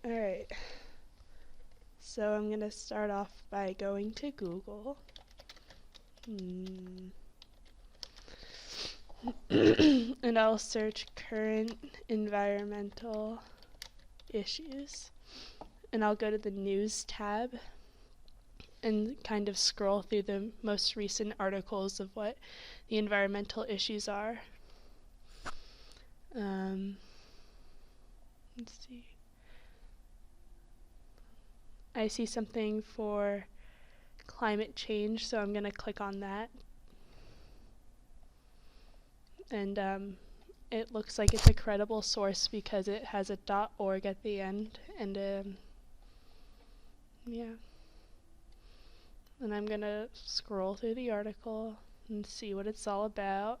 Alright, so I'm going to start off by going to Google. And I'll search current environmental issues. And I'll go to the news tab and kind of scroll through the most recent articles of what the environmental issues are. Let's see. I see something for climate change, so I'm going to click on that. And it looks like it's a credible source because it has a .org at the end. And yeah. And I'm going to scroll through the article and see what it's all about.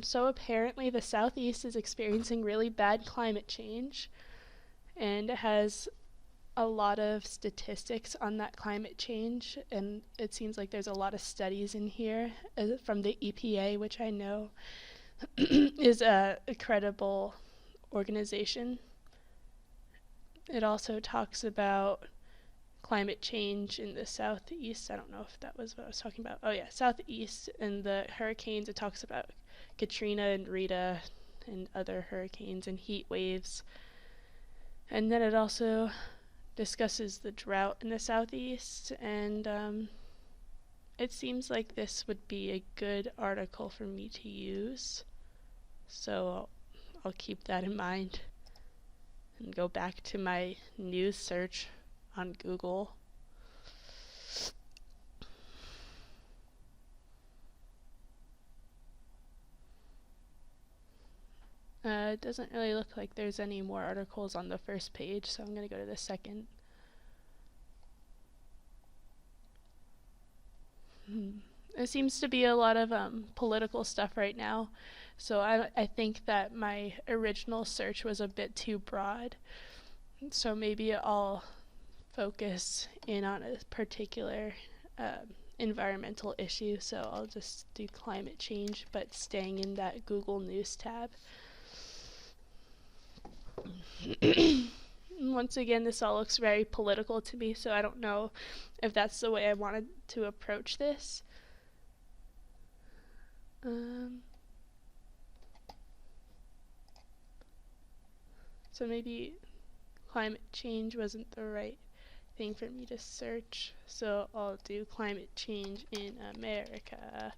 So apparently the Southeast is experiencing really bad climate change, and it has a lot of statistics on that climate change, and it seems like there's a lot of studies in here from the EPA, which I know is a credible organization. It also talks about climate change in the Southeast. I don't know if that was what I was talking about. Oh yeah, Southeast and the hurricanes. It talks about Katrina and Rita and other hurricanes and heat waves. And then it also discusses the drought in the Southeast, and it seems like this would be a good article for me to use. So I'll keep that in mind and go back to my news search on Google. It doesn't really look like there's any more articles on the first page, so I'm going to go to the second. It seems to be a lot of political stuff right now, so I think that my original search was a bit too broad. So maybe I'll focus in on a particular environmental issue, so I'll just do climate change, but staying in that Google News tab. Once again, this all looks very political to me, so I don't know if that's the way I wanted to approach this. So maybe climate change wasn't the right thing for me to search, so I'll do climate change in America.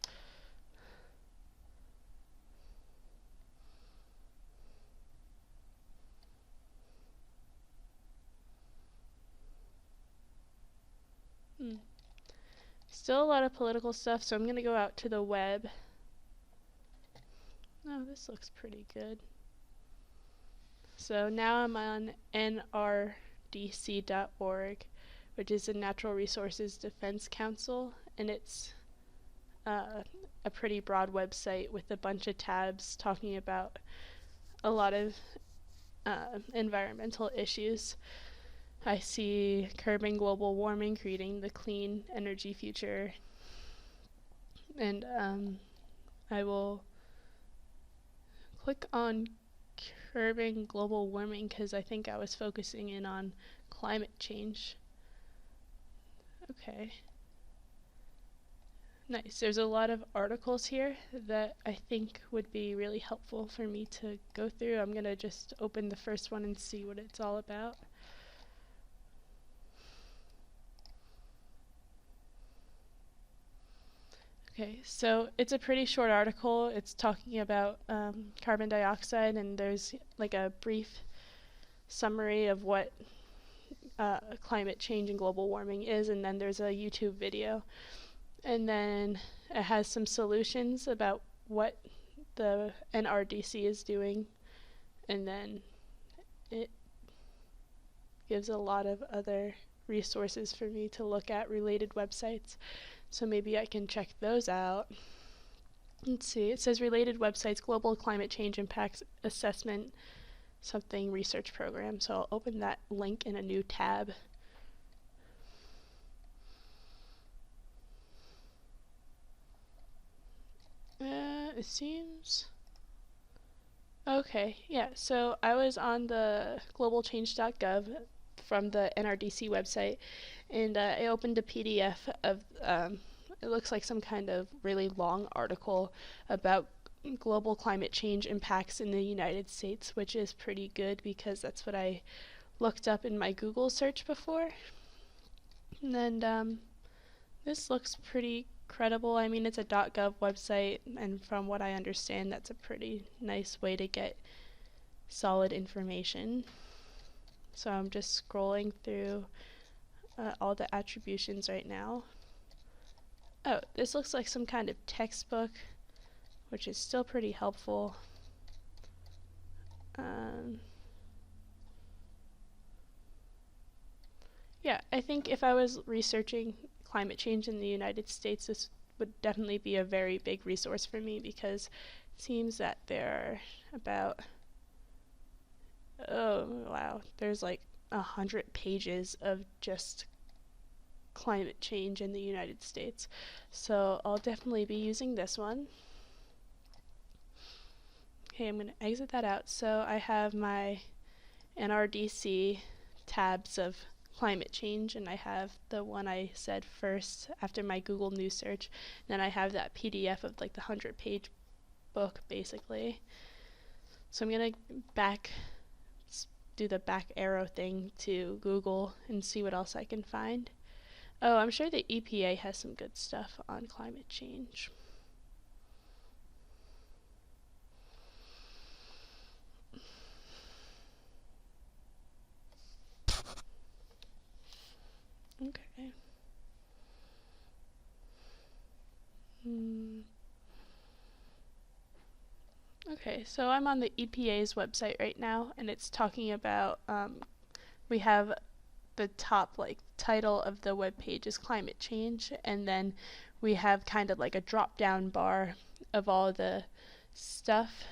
Still a lot of political stuff, so I'm going to go out to the web. Oh, this looks pretty good. So now I'm on nrdc.org, which is the Natural Resources Defense Council, and it's a pretty broad website with a bunch of tabs talking about a lot of environmental issues. I see curbing global warming, creating the clean energy future, and I will click on curbing global warming because I think I was focusing in on climate change. Okay. Nice. There's a lot of articles here that I think would be really helpful for me to go through. I'm going to just open the first one and see what it's all about. Okay, so it's a pretty short article. It's talking about carbon dioxide, and there's like a brief summary of what climate change and global warming is, and then there's a YouTube video. And then it has some solutions about what the NRDC is doing, and then it gives a lot of other resources for me to look at, related websites. So maybe I can check those out. Let's see, it says related websites, Global Climate Change Impacts Assessment, something research program. So I'll open that link in a new tab. It seems... Okay, yeah, so I was on the globalchange.gov from the NRDC website, and I opened a PDF of, it looks like some kind of really long article about global climate change impacts in the United States, which is pretty good because that's what I looked up in my Google search before. And this looks pretty credible. I mean, it's a .gov website, and from what I understand, that's a pretty nice way to get solid information. So I'm just scrolling through all the attributions right now. Oh, this looks like some kind of textbook, which is still pretty helpful. Yeah, I think if I was researching climate change in the United States, this would definitely be a very big resource for me because it seems that there are about, oh wow, there's like 100 pages of just climate change in the United States. So I'll definitely be using this one. Okay, I'm going to exit that out. So I have my NRDC tabs of climate change, and I have the one I said first after my Google News search. Then I have that PDF of like the 100-page book, basically. So I'm going to do the back arrow thing to Google and see what else I can find. Oh, I'm sure the EPA has some good stuff on climate change. Okay. Okay, so I'm on the EPA's website right now, and it's talking about, we have the top title of the web page is climate change, and then we have kind of like a drop down bar of all the stuff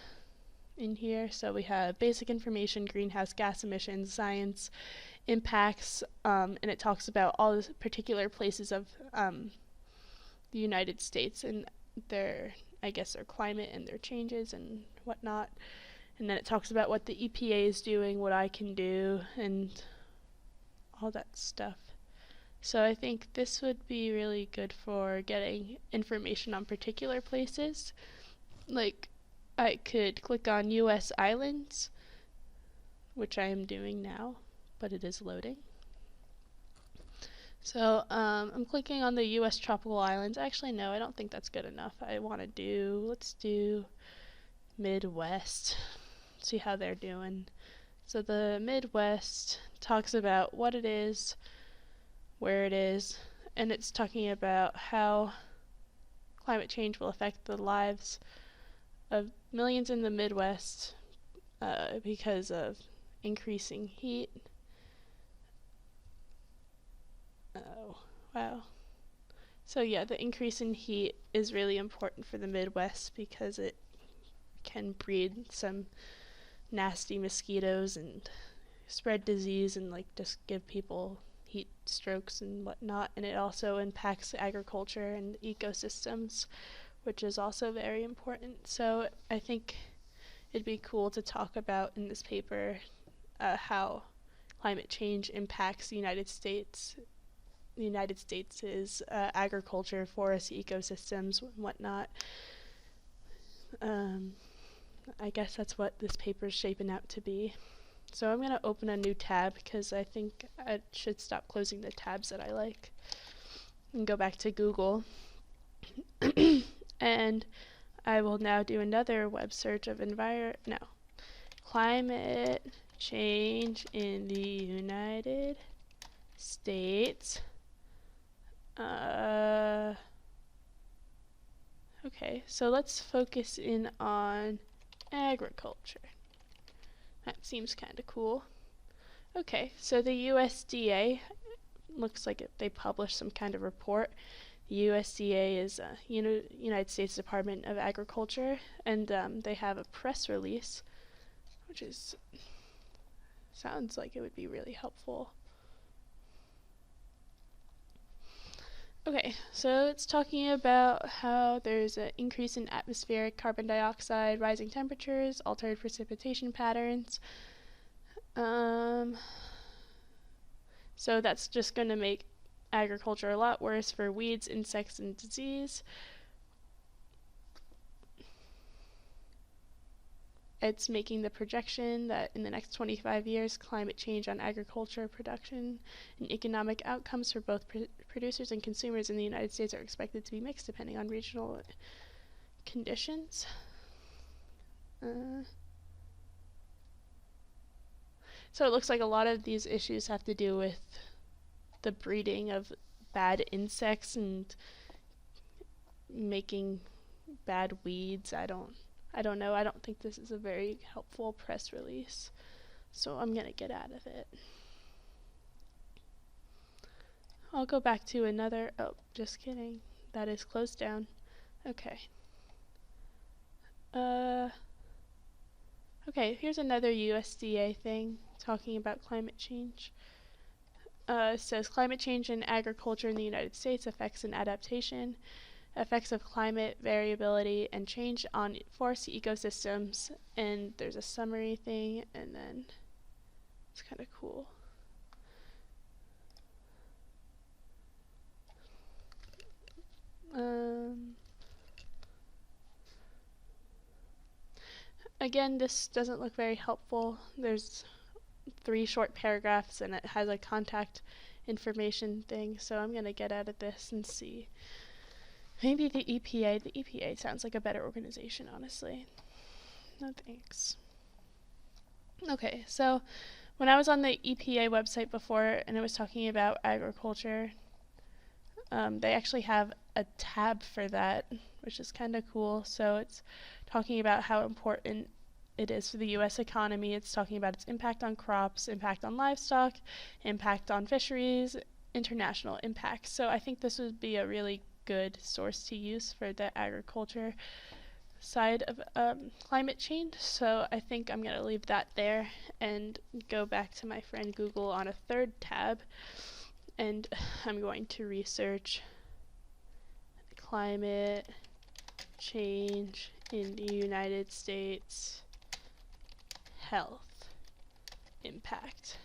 in here. So we have basic information, greenhouse gas emissions, science, impacts, and it talks about all the particular places of the United States and their climate and their changes and whatnot. And then it talks about what the EPA is doing, what I can do, and all that stuff. So I think this would be really good for getting information on particular places. Like, I could click on US islands, which I am doing now, but it is loading. So I'm clicking on the US tropical islands. Actually, no, I don't think that's good enough. Let's do Midwest. See how they're doing. So the Midwest talks about what it is, where it is, and it's talking about how climate change will affect the lives of millions in the Midwest because of increasing heat. Oh, wow. So yeah, the increase in heat is really important for the Midwest because it can breed some nasty mosquitoes and spread disease and just give people heat strokes and whatnot. And it also impacts agriculture and ecosystems, which is also very important. So I think it'd be cool to talk about in this paper how climate change impacts the United States. The United States is agriculture, forest ecosystems, and whatnot. I guess that's what this paper is shaping out to be. So I'm going to open a new tab because I think I should stop closing the tabs that I like and go back to Google. And I will now do another web search of climate change in the United States. Okay, so let's focus in on agriculture. That seems kind of cool. Okay, so the USDA looks like they published some kind of report. The USDA is United States Department of Agriculture, and they have a press release, which sounds like it would be really helpful. Okay, so it's talking about how there's an increase in atmospheric carbon dioxide, rising temperatures, altered precipitation patterns. So that's just going to make agriculture a lot worse for weeds, insects, and disease. It's making the projection that in the next 25 years, climate change on agriculture production and economic outcomes for both producers and consumers in the United States are expected to be mixed depending on regional conditions. So it looks like a lot of these issues have to do with the breeding of bad insects and making bad weeds. I don't know. I don't think this is a very helpful press release. So I'm going to get out of it. I'll go back to another. Oh, just kidding. That is closed down. Okay. Okay, here's another USDA thing talking about climate change. It says climate change in agriculture in the United States affects an adaptation, effects of climate variability and change on forest ecosystems, and there's a summary thing, and then it's kind of cool. Again, this doesn't look very helpful. There's 3 short paragraphs and it has a contact information thing, so I'm going to get out of this and see. Maybe the EPA. The EPA sounds like a better organization, honestly. No thanks. Okay, so when I was on the EPA website before and it was talking about agriculture, they actually have a tab for that, which is kind of cool. So it's talking about how important it is for the U.S. economy. It's talking about its impact on crops, impact on livestock, impact on fisheries, international impact. So I think this would be a really good source to use for the agriculture side of climate change. So I think I'm going to leave that there and go back to my friend Google on a 3rd tab, and I'm going to research climate change in the United States health impact,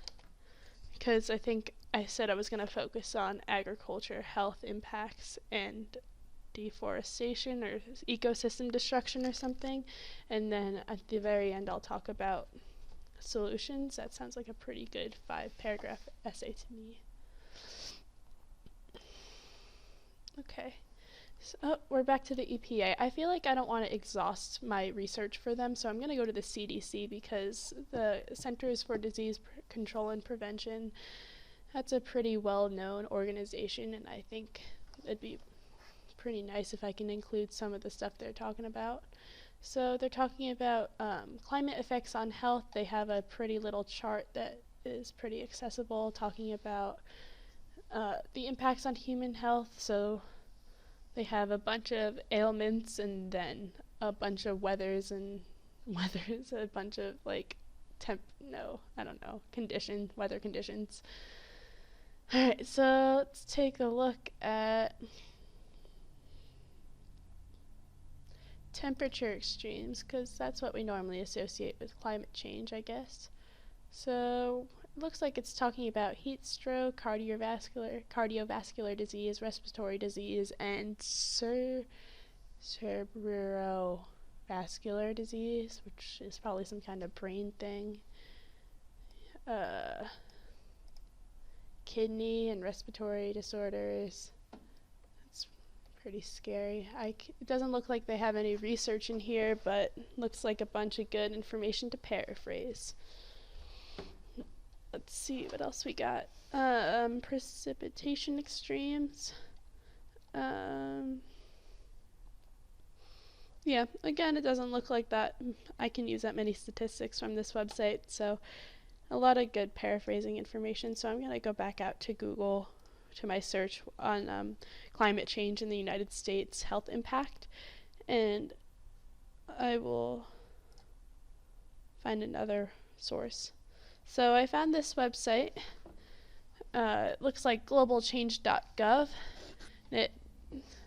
because I think I said I was going to focus on agriculture health impacts and deforestation or ecosystem destruction or something, and then at the very end I'll talk about solutions. That sounds like a pretty good 5-paragraph essay to me. Okay. So, we're back to the EPA. I feel like I don't want to exhaust my research for them, so I'm going to go to the CDC because the Centers for Disease Control and Prevention, that's a pretty well-known organization, and I think it'd be pretty nice if I can include some of the stuff they're talking about. So they're talking about climate effects on health. They have a pretty little chart that is pretty accessible talking about the impacts on human health. So they have a bunch of ailments and then a bunch of weather conditions. Alright, so let's take a look at temperature extremes, because that's what we normally associate with climate change, I guess. So it looks like it's talking about heat stroke, cardiovascular disease, respiratory disease, and cerebrovascular disease, which is probably some kind of brain thing. Kidney and respiratory disorders. It's pretty scary. It doesn't look like they have any research in here, but looks like a bunch of good information to paraphrase. Let's see what else we got. Precipitation extremes. Yeah, again, it doesn't look like that I can use that many statistics from this website, so a lot of good paraphrasing information. So I'm going to go back out to Google to my search on climate change in the United States health impact, and I will find another source. So I found this website. It looks like globalchange.gov, It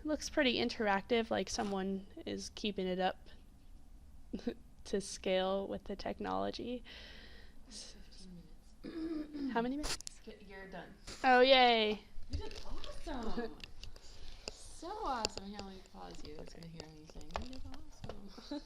looks pretty interactive, like someone is keeping it up to scale with the technology. 15 minutes. How many minutes? You're done. Oh, yay. You did awesome. So awesome. Here, let me pause you. It's going to hear me saying, you did awesome.